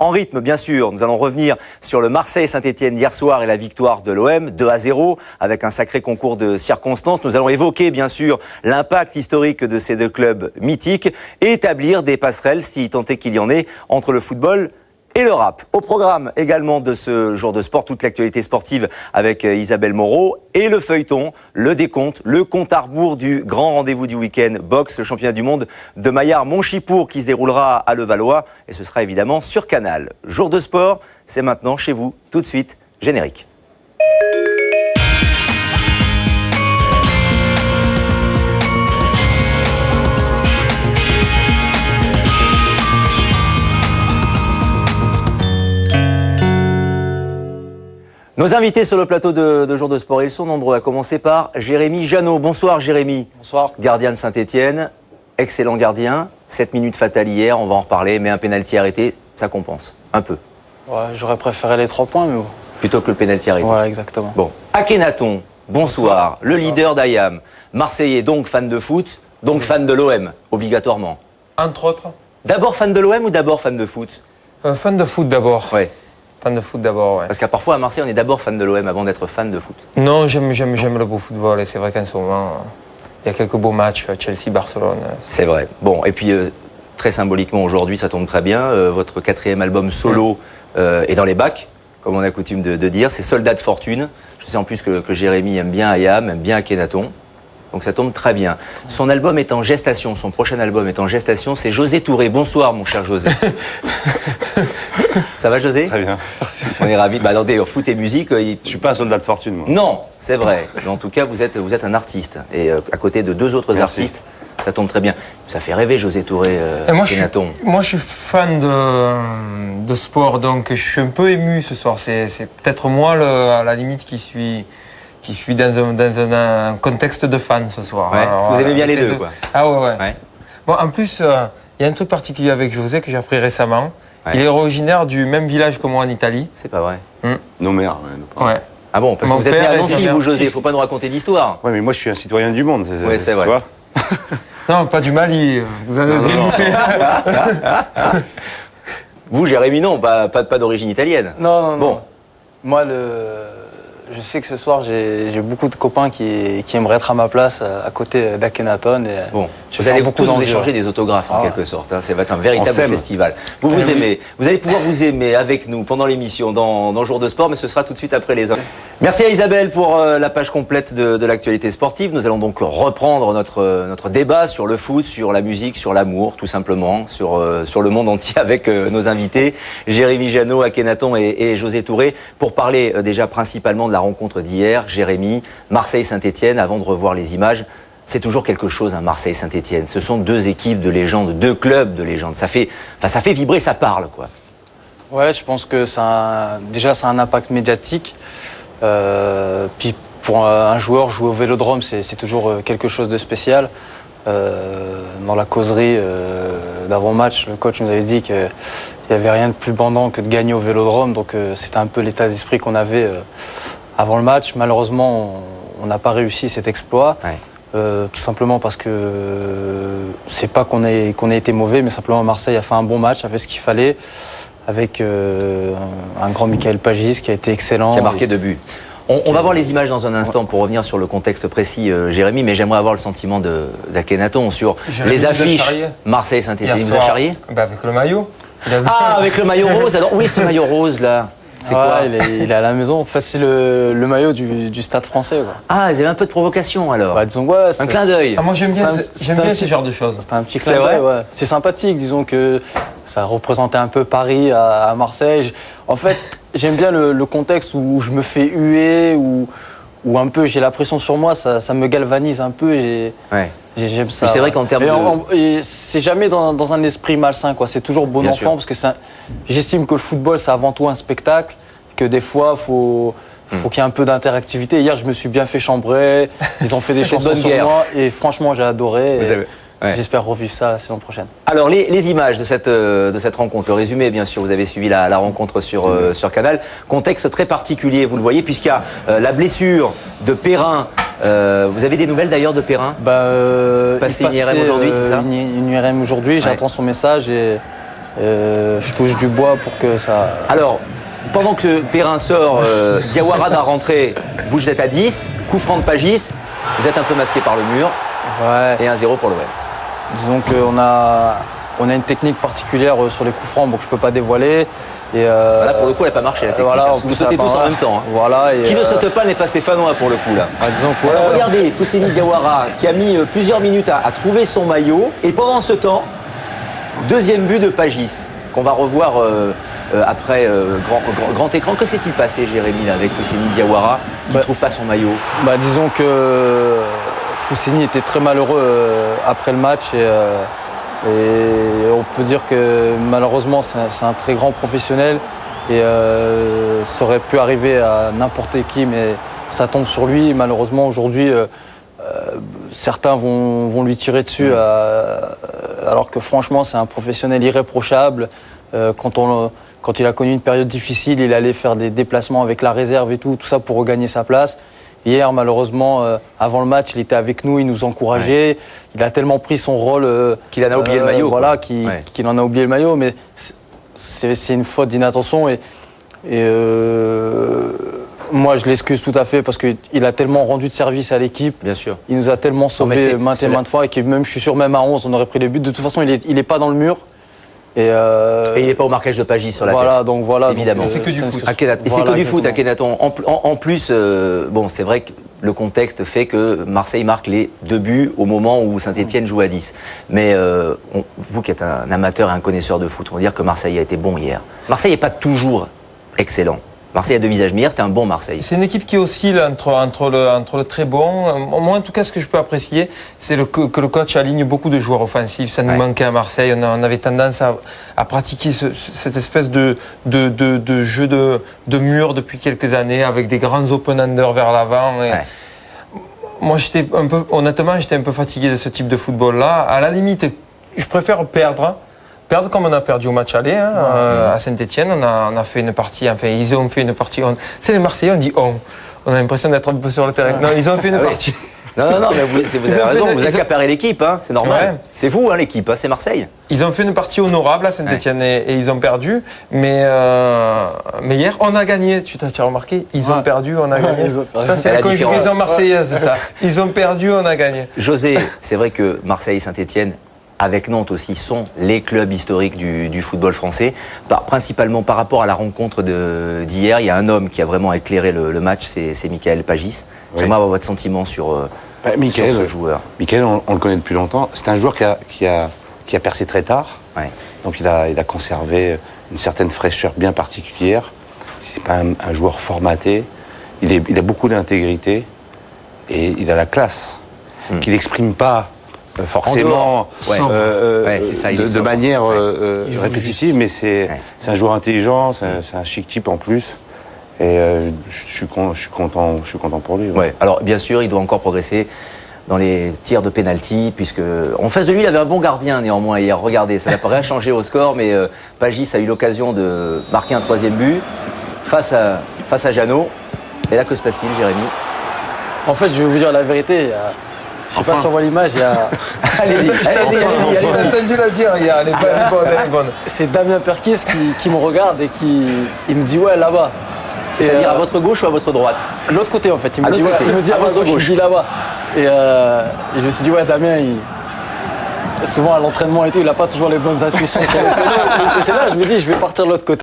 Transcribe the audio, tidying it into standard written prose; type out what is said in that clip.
En rythme, bien sûr, nous allons revenir sur le Marseille-Saint-Etienne d'hier soir et la victoire de l'OM, 2-0, avec un sacré concours de circonstances. Nous allons évoquer, bien sûr, l'impact historique de ces deux clubs mythiques et établir des passerelles, si tant est qu'il y en ait, entre le football et le rap. Au programme également de ce jour de sport, toute l'actualité sportive avec Isabelle Moreau et le feuilleton, le décompte, le compte à rebours du grand rendez-vous du week-end boxe, le championnat du monde de Maillard-Montchipour qui se déroulera à Levallois et ce sera évidemment sur Canal. Jour de sport, c'est maintenant chez vous, tout de suite, générique. Nos invités sur le plateau de Jour de Sport, ils sont nombreux, à commencer par Jérémy Janot. Bonsoir Jérémy. Bonsoir. Gardien de Saint-Etienne, excellent gardien, 7 minutes fatales hier, on va en reparler, mais un pénalty arrêté, ça compense, un peu. Ouais, j'aurais préféré les 3 points, mais bon. Plutôt que le pénalty arrêté. Voilà, exactement. Bon, Akhenaton, bonsoir, le leader d'Ayam, Marseillais, donc fan de foot, donc fan de l'OM, obligatoirement. Entre autres. D'abord fan de l'OM ou d'abord fan de foot? Fan de foot d'abord. Ouais. Fan de foot d'abord, ouais. Parce qu'à parfois à Marseille, on est d'abord fan de l'OM avant d'être fan de foot. Non, j'aime le beau football et c'est vrai qu'en ce moment, il y a quelques beaux matchs, Chelsea-Barcelone. C'est vrai. Bon, et puis très symboliquement aujourd'hui, ça tombe très bien, votre 4e album solo est dans les bacs, comme on a coutume de dire, c'est Soldat de Fortune. Je sais en plus que Jérémy aime bien Ayam, aime bien Akhenaton. Donc ça tombe très bien. Son album est en gestation, son prochain album est en gestation, c'est José Touré. Bonsoir mon cher José. Ça va José? Très bien. On est ravis. Bah attendez, foot et musique... Je suis pas un soldat de fortune, moi. Non, c'est vrai. Mais en tout cas, vous êtes un artiste. Et à côté de 2 autres artistes, ça tombe très bien. Ça fait rêver José Touré, Akhenaton. Moi, je suis fan de sport, donc je suis un peu ému ce soir. C'est peut-être moi, à la limite, qui suis dans un contexte de fan ce soir. Ouais, alors, vous aimez bien les deux, quoi. Ah ouais. Bon, en plus, il y a un truc particulier avec José que j'ai appris récemment. Ouais. Il est originaire du même village que moi en Italie. C'est pas vrai. Nos mères, ouais. Ah bon, parce que vous êtes né à Nancy, vous, José, faut pas nous raconter d'histoire. Ouais, mais moi je suis un citoyen du monde. Oui, c'est vrai. Tu vois non, pas du Mali. Vous en avez dégoûté. Vous, Jérémy, non, pas d'origine italienne. Non. Bon. Moi, je sais que ce soir, j'ai beaucoup de copains qui aimeraient être à ma place à côté d'Akhenaton. Bon, vous allez beaucoup nous échanger des autographes en quelque sorte. Hein. Ça va être un véritable festival. Vous aimez. Vous allez pouvoir vous aimer avec nous pendant l'émission dans Jour de Sport, mais ce sera tout de suite après les hommes. Merci à Isabelle pour la page complète de l'actualité sportive. Nous allons donc reprendre notre débat sur le foot, sur la musique, sur l'amour, tout simplement, sur le monde entier avec nos invités, Jérémy Janot, Akhenaton et José Touré, pour parler déjà principalement de la rencontre d'hier. Jérémy, Marseille-Saint-Etienne, avant de revoir les images, c'est toujours quelque chose, hein, Marseille-Saint-Etienne. Ce sont 2 équipes de légende, 2 clubs de légende. Ça fait vibrer, ça parle, quoi. Ouais, je pense que déjà, ça a un impact médiatique. Puis pour un joueur, jouer au Vélodrome, c'est toujours quelque chose de spécial. Dans la causerie d'avant-match, le coach nous avait dit qu'il n'y avait rien de plus bandant que de gagner au Vélodrome. Donc c'était un peu l'état d'esprit qu'on avait avant le match. Malheureusement, on n'a pas réussi cet exploit. Ouais. Tout simplement parce que c'est pas qu'on ait été mauvais, mais simplement Marseille a fait un bon match, a fait ce qu'il fallait, avec un grand Michael Pagis qui a été excellent. Qui a marqué 2 buts. On va voir les images dans un instant pour revenir sur le contexte précis, Jérémy, mais j'aimerais avoir le sentiment d'Akhenaton sur les affiches Marseille-Saint-Etienne. Vous a charrié? Avec le maillot. Ah, avec le maillot rose. Alors, oui, ce maillot rose là. C'est quoi? Il est à la maison. Enfin, c'est le maillot du Stade Français, quoi. Ah, vous avez un peu de provocation alors. Bah, disons, ouais, un clin d'œil. Ah, moi j'aime bien ce genre de choses. C'était un petit clin d'œil, ouais. C'est sympathique, disons que ça représentait un peu Paris à Marseille. En fait, j'aime bien le contexte où je me fais huer, où un peu j'ai la pression sur moi, ça me galvanise un peu. J'aime ça. C'est vrai qu'en termes c'est jamais dans un esprit malsain, quoi. C'est toujours bon enfant, parce que j'estime que le football, c'est avant tout un spectacle, que des fois, faut qu'il y ait un peu d'interactivité. Hier, je me suis bien fait chambrer, ils ont fait des chansons sur moi, et franchement, j'ai adoré. Ouais. J'espère revivre ça la saison prochaine. Alors, les images de cette rencontre, le résumé, bien sûr, vous avez suivi la rencontre sur Canal. Contexte très particulier, vous le voyez, puisqu'il y a la blessure de Perrin. Vous avez des nouvelles d'ailleurs de Perrin? Passé une IRM aujourd'hui, c'est ça? Une IRM aujourd'hui, j'attends son message et Je touche du bois pour que ça... Alors, pendant que Perrin sort, Diawara d'un rentré, vous êtes à 10, coup franc de Pagis, vous êtes un peu masqué par le mur, Ouais. et 1-0 pour l'OM. Disons qu'on a une technique particulière sur les coups francs, donc je ne peux pas dévoiler. Et Là, pour le coup, elle n'a pas marché, la technique. voilà, Parce que vous sautez tous en même temps. Hein. Voilà, et Qui ne saute pas n'est pas stéphanois, pour le coup, là. disons que, Alors, regardez, Fousseni Diawara, qui a mis plusieurs minutes à trouver son maillot, et pendant ce temps, deuxième but de Pagis, qu'on va revoir après grand écran. Que s'est-il passé, Jérémy, là, avec Fousseni Diawara, qui ne trouve pas son maillot? disons que Fousseni était très malheureux après le match et on peut dire que malheureusement c'est un très grand professionnel et ça aurait pu arriver à n'importe qui, mais ça tombe sur lui. Et malheureusement aujourd'hui certains vont lui tirer dessus alors que franchement c'est un professionnel irréprochable. Quand il a connu une période difficile, il allait faire des déplacements avec la réserve et tout ça pour regagner sa place. Hier, malheureusement, avant le match, il était avec nous, il nous encourageait. Ouais. Il a tellement pris son rôle qu'il en a oublié le maillot. Voilà, qu'il en a oublié le maillot, mais c'est une faute d'inattention. Moi, je l'excuse tout à fait parce qu'il a tellement rendu de service à l'équipe. Bien sûr. Il nous a tellement sauvés maintes et maintes fois et que même, je suis sûr, même à 11, on aurait pris les buts. De toute façon, il n'est pas dans le mur. Et il n'est pas au marquage de Pagis sur la tête. Donc voilà, évidemment. C'est que du foot. Et c'est que du foot, Akhenaton. En plus, bon, c'est vrai que le contexte fait que Marseille marque les 2 buts au moment où Saint-Etienne joue à 10. Mais vous qui êtes un amateur et un connaisseur de foot, on va dire que Marseille a été bon hier. Marseille n'est pas toujours excellent. Marseille a 2 visages, mais hier c'était un bon Marseille. C'est une équipe qui oscille entre le très bon. Moi, en tout cas, ce que je peux apprécier, c'est que le coach aligne beaucoup de joueurs offensifs. Ça nous manquait à Marseille. On avait tendance à pratiquer cette espèce de jeu de mur depuis quelques années avec des grands open-enders vers l'avant. Moi, honnêtement, j'étais un peu fatigué de ce type de football-là. À la limite, je préfère perdre comme on a perdu au match aller à Saint-Etienne. On a fait une partie, enfin ils ont fait une partie. C'est les Marseillais, on dit on. On a l'impression d'être un peu sur le terrain. Non, ils ont fait une partie. Non, mais vous avez raison, vous accaparez l'équipe, hein, c'est normal. Ouais. C'est vous, hein, l'équipe, hein, c'est Marseille. Ils ont fait une partie honorable à Saint-Etienne et ils ont perdu. Mais hier, on a gagné. Tu as remarqué, ils ont perdu, on a gagné. Ça, c'est la conjugaison marseillaise, c'est ça. Ils ont perdu, on a gagné. José, c'est vrai que Marseille et Saint-Etienne, avec Nantes aussi, sont les clubs historiques du football français. Principalement par rapport à la rencontre d'hier, il y a un homme qui a vraiment éclairé le match, c'est Michael Pagis. Oui. J'aimerais avoir votre sentiment sur ce joueur. Michael, on le connaît depuis longtemps. C'est un joueur qui a percé très tard. Ouais. Donc il a conservé une certaine fraîcheur bien particulière. C'est pas un joueur formaté. Il a beaucoup d'intégrité et il a la classe qu'il n'exprime pas forcément de manière répétitive, mais c'est un joueur intelligent, c'est un chic type en plus. Et je suis content pour lui. Ouais. Alors bien sûr, il doit encore progresser dans les tirs de pénalty, puisque en face de lui, il avait un bon gardien néanmoins hier. Regardez, ça n'a pas rien changé au score, mais Pagis a eu l'occasion de marquer un 3e but face à Jeannot. Et là, que se passe-t-il, Jérémy? En fait, je vais vous dire la vérité. Je sais pas si on voit l'image, il y a... Allez-y, j'ai entendu la dire, elle est bonne. C'est Damien Perkis qui me regarde et il me dit ouais, là-bas. C'est-à-dire à votre gauche ou à votre droite? L'autre côté en fait, il me dit à votre gauche, je dis là-bas. Et je me suis dit ouais, Damien, souvent à l'entraînement et tout, il n'a pas toujours les bonnes intuitions sur le côté. Et c'est là, je me dis, je vais partir de l'autre côté.